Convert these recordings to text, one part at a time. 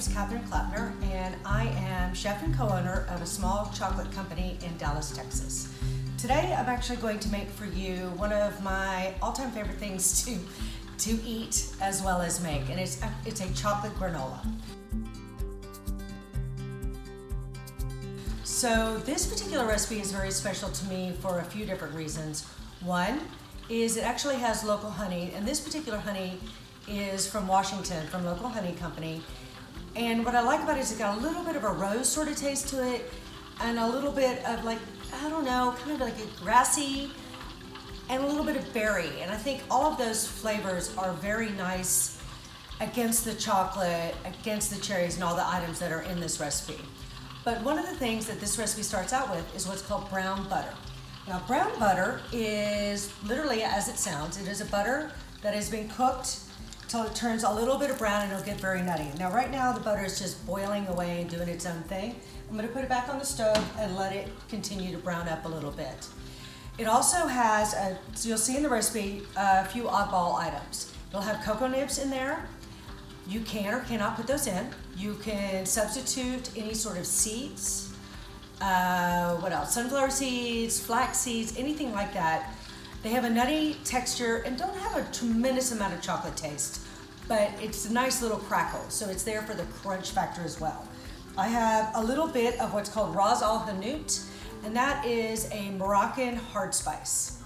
name's Katherine Clapner, and I am chef and co-owner of a small chocolate company in Dallas, Texas. Today, I'm actually going to make for you one of my all-time favorite things to eat as well as make, and it's a chocolate granola. So this particular recipe is very special to me for a few different reasons. One is it actually has local honey, and this particular honey is from Washington, from local honey company. And what I like about it is it got a little bit of a rose sort of taste to it, and a little bit of like, I don't know, kind of like a grassy, and a little bit of berry. And I think all of those flavors are very nice against the chocolate, against the cherries, and all the items that are in this recipe. But one of the things that this recipe starts out with is what's called brown butter. Now, brown butter is literally as it sounds. It is a butter that has been cooked till it turns a little bit of brown and it'll get very nutty. Now, right now the butter is just boiling away and doing its own thing. I'm gonna put it back on the stove and let it continue to brown up a little bit. It also has, so you'll see in the recipe, a few oddball items. It'll have cocoa nibs in there. You can or cannot put those in. You can substitute any sort of seeds. What else? Sunflower seeds, flax seeds, anything like that. They have a nutty texture and don't have a tremendous amount of chocolate taste, but it's a nice little crackle, so it's there for the crunch factor as well. I have a little bit of what's called Ras al Hanout, and that is a Moroccan hard spice.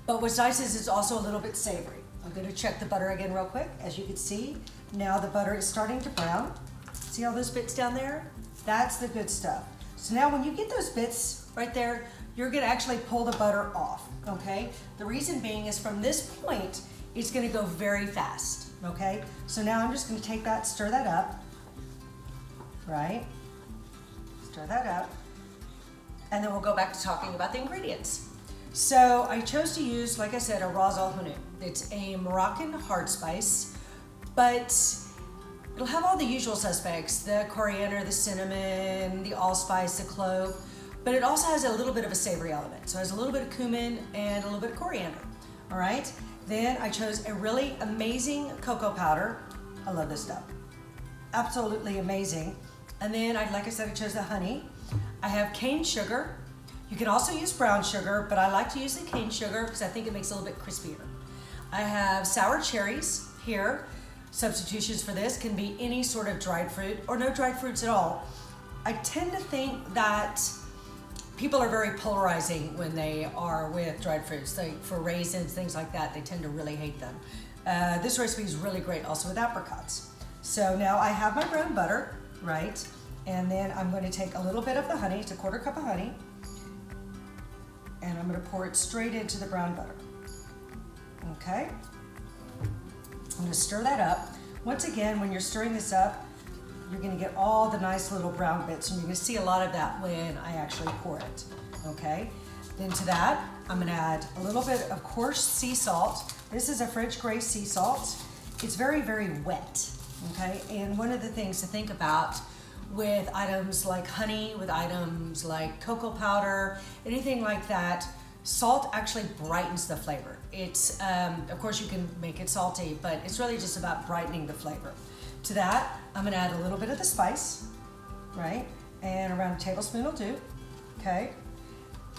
But what's nice is it's also a little bit savory. I'm gonna check the butter again real quick. As you can see, now the butter is starting to brown. See all those bits down there? That's the good stuff. So now when you get those bits right there, you're gonna actually pull the butter off, okay? The reason being is from this point, it's gonna go very fast, okay? So now I'm just gonna take that, stir that up, right? Stir that up, and then we'll go back to talking about the ingredients. So I chose to use, like I said, a Ras al Hanout. It's a Moroccan hard spice, but it'll have all the usual suspects, the coriander, the cinnamon, the allspice, the clove, but it also has a little bit of a savory element. So it has a little bit of cumin and a little bit of coriander, all right? Then I chose a really amazing cocoa powder. I love this stuff, absolutely amazing. And then, like I said, I chose the honey. I have cane sugar. You can also use brown sugar, but I like to use the cane sugar because I think it makes it a little bit crispier. I have sour cherries here. Substitutions for this can be any sort of dried fruit or no dried fruits at all. I tend to think that people are very polarizing when they are with dried fruits. Like for raisins, things like that, they tend to really hate them. This recipe is really great also with apricots. So now I have my brown butter, right? And then I'm going to take a little bit of the honey, it's a 1/4 cup of honey, and I'm going to pour it straight into the brown butter. Okay? I'm going to stir that up. Once again, when you're stirring this up, you're going to get all the nice little brown bits, and you're going to see a lot of that when I actually pour it. Okay? Then to that, I'm going to add a little bit of coarse sea salt. This is a French gray sea salt. It's very, very wet. Okay? And one of the things to think about with items like honey, with items like cocoa powder, anything like that, salt actually brightens the flavor. It's, of course you can make it salty, but it's really just about brightening the flavor. To that, I'm gonna add a little bit of the spice, right? And around a tablespoon will do, okay?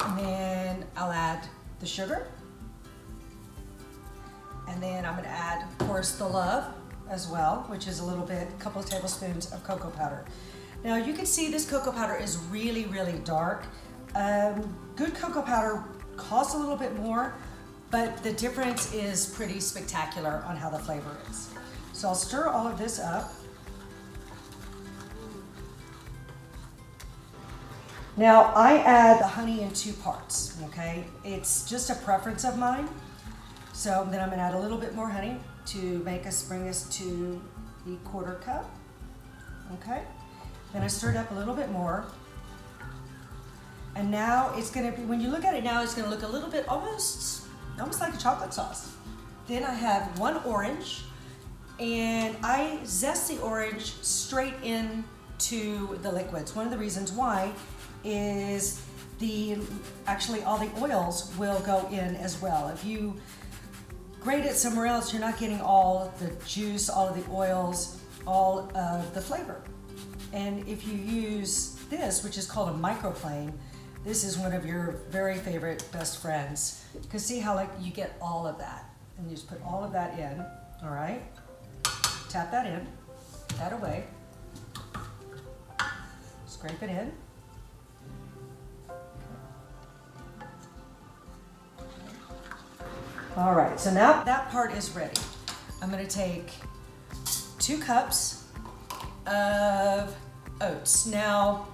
And then I'll add the sugar. And then I'm gonna add, of course, the love as well, which is a couple of tablespoons of cocoa powder. Now you can see this cocoa powder is really, really dark. Good cocoa powder costs a little bit more, but the difference is pretty spectacular on how the flavor is. So I'll stir all of this up. Now I add the honey in 2 parts, okay? It's just a preference of mine. So then I'm gonna add a little bit more honey to bring us to the 1/4 cup, okay? Then I stir it up a little bit more. And now it's gonna be, when you look at it now, it's gonna look a little bit almost like a chocolate sauce. Then I have 1 orange, and I zest the orange straight into the liquids. One of the reasons why is actually all the oils will go in as well. If you grate it somewhere else, you're not getting all the juice, all of the oils all of the flavor. And if you use this, which is called a microplane, this is one of your very favorite best friends. Because see how like you get all of that. And you just put all of that in, all right? Tap that in, put that away. Scrape it in. All right, so now that part is ready. I'm gonna take 2 cups of oats. Now,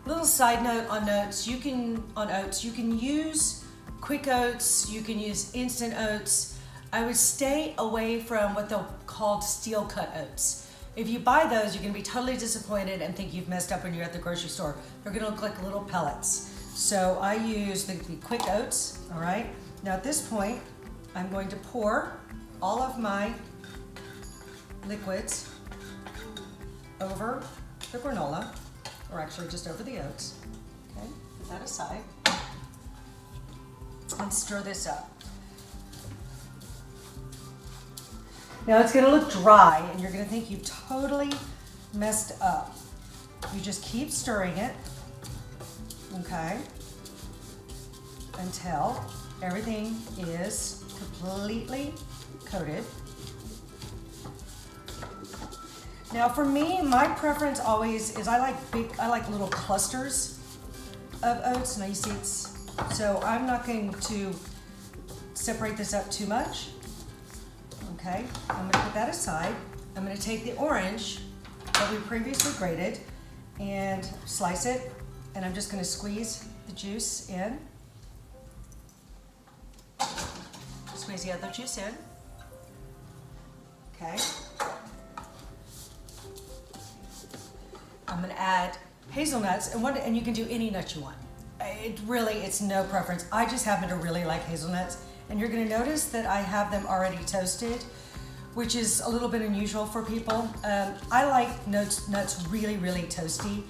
little side note on oats, you can use quick oats, you can use instant oats. I would stay away from what they're called steel cut oats. If you buy those, you're gonna be totally disappointed and think you've messed up when you're at the grocery store. They're gonna look like little pellets. So I use the quick oats, all right? Now at this point, I'm going to pour all of my liquids over the granola, or actually just over the oats. Okay, put that aside and stir this up. Now it's gonna look dry and you're gonna think you totally messed up. You just keep stirring it, okay, until everything is completely coated. Now for me, my preference always is I like little clusters of oats. Now you see so I'm not going to separate this up too much. Okay, I'm gonna put that aside. I'm gonna take the orange that we previously grated and slice it, and I'm just gonna squeeze the juice in. Squeeze the other juice in. Okay. I'm gonna add hazelnuts, and you can do any nut you want. It's no preference. I just happen to really like hazelnuts, and you're gonna notice that I have them already toasted, which is a little bit unusual for people. I like nuts really, really toasty,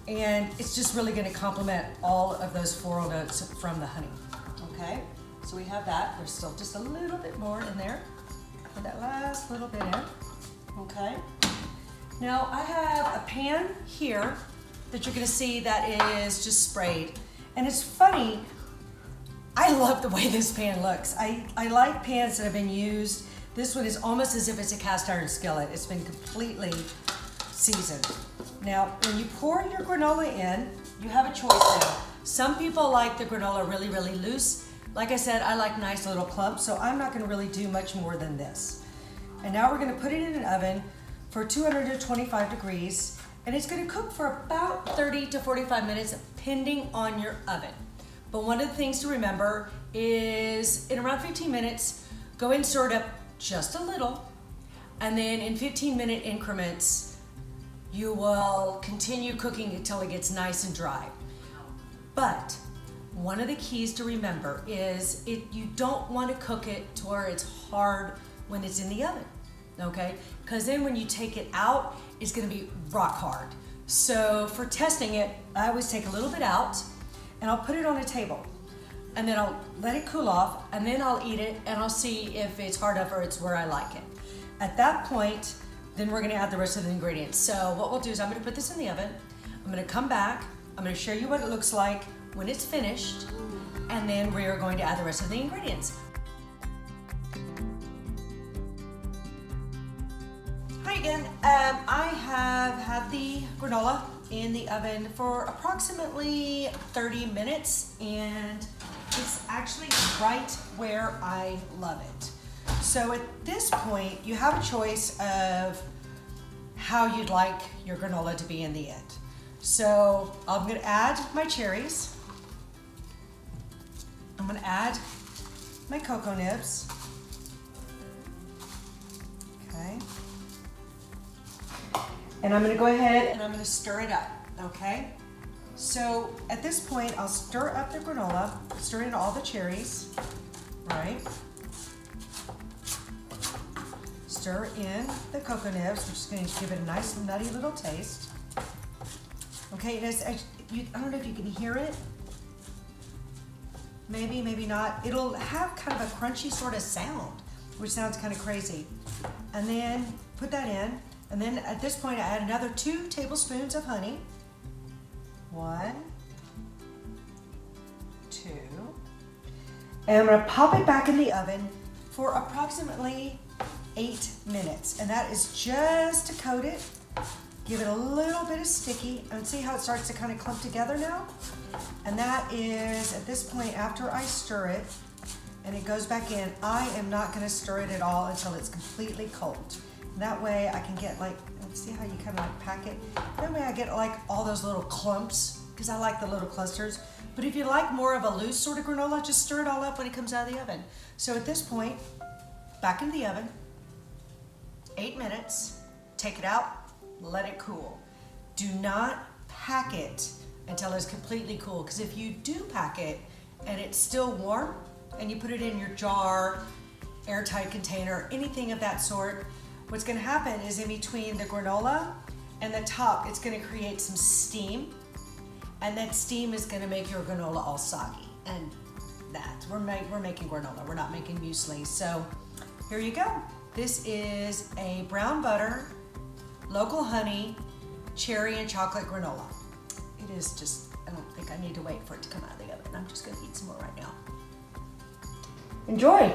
and it's just really gonna complement all of those floral notes from the honey. Okay, so we have that. There's still just a little bit more in there. Put that last little bit in, okay? Now I have a pan here that you're gonna see that is just sprayed. And it's funny, I love the way this pan looks. I like pans that have been used. This one is almost as if it's a cast iron skillet. It's been completely seasoned. Now, when you pour your granola in, you have a choice now. Some people like the granola really, really loose. Like I said, I like nice little clumps, so I'm not gonna really do much more than this. And now we're gonna put it in an oven for 225 degrees, and it's gonna cook for about 30 to 45 minutes, depending on your oven. But one of the things to remember is in around 15 minutes, go ahead and stir it up just a little, and then in 15-minute increments, you will continue cooking until it gets nice and dry. But one of the keys to remember is you don't want to cook it to where it's hard when it's in the oven, okay? Because then when you take it out, it's gonna be rock hard. So for testing it, I always take a little bit out and I'll put it on a table. And then I'll let it cool off, and then I'll eat it and I'll see if it's hard enough or it's where I like it. At that point, then we're gonna add the rest of the ingredients. So what we'll do is I'm gonna put this in the oven, I'm gonna come back, I'm gonna show you what it looks like when it's finished, and then we are going to add the rest of the ingredients. Hi again. I have had the granola in the oven for approximately 30 minutes, and it's actually right where I love it. So at this point, you have a choice of how you'd like your granola to be in the end. So I'm gonna add my cherries. I'm gonna add my cocoa nibs. Okay. And I'm gonna go ahead and I'm gonna stir it up, okay? So at this point, I'll stir up the granola, stir in all the cherries, right? Stir in the cocoa nibs, which is going to give it a nice nutty little taste. Okay, I don't know if you can hear it. Maybe, maybe not. It'll have kind of a crunchy sort of sound, which sounds kind of crazy. and then put that in. And then at this point, I add another 2 tablespoons of honey. 1, 2. And I'm gonna pop it back in the oven for approximately 8 minutes. And that is just to coat it, give it a little bit of sticky, and see how it starts to kind of clump together now? And that is, at this point, after I stir it, and it goes back in, I am not gonna stir it at all until it's completely cold. That way I can get like, see how you kind of like pack it? That way I get like all those little clumps, because I like the little clusters. But if you like more of a loose sort of granola, just stir it all up when it comes out of the oven. So at this point, back in the oven, 8 minutes, take it out, let it cool. Do not pack it until it's completely cool, because if you do pack it and it's still warm and you put it in your jar, airtight container, anything of that sort, what's gonna happen is in between the granola and the top, it's gonna create some steam, and that steam is gonna make your granola all soggy. And that, we're making granola, we're not making muesli. So here you go. This is a brown butter, local honey, cherry and chocolate granola. It is just, I don't think I need to wait for it to come out of the oven. I'm just gonna eat some more right now. Enjoy.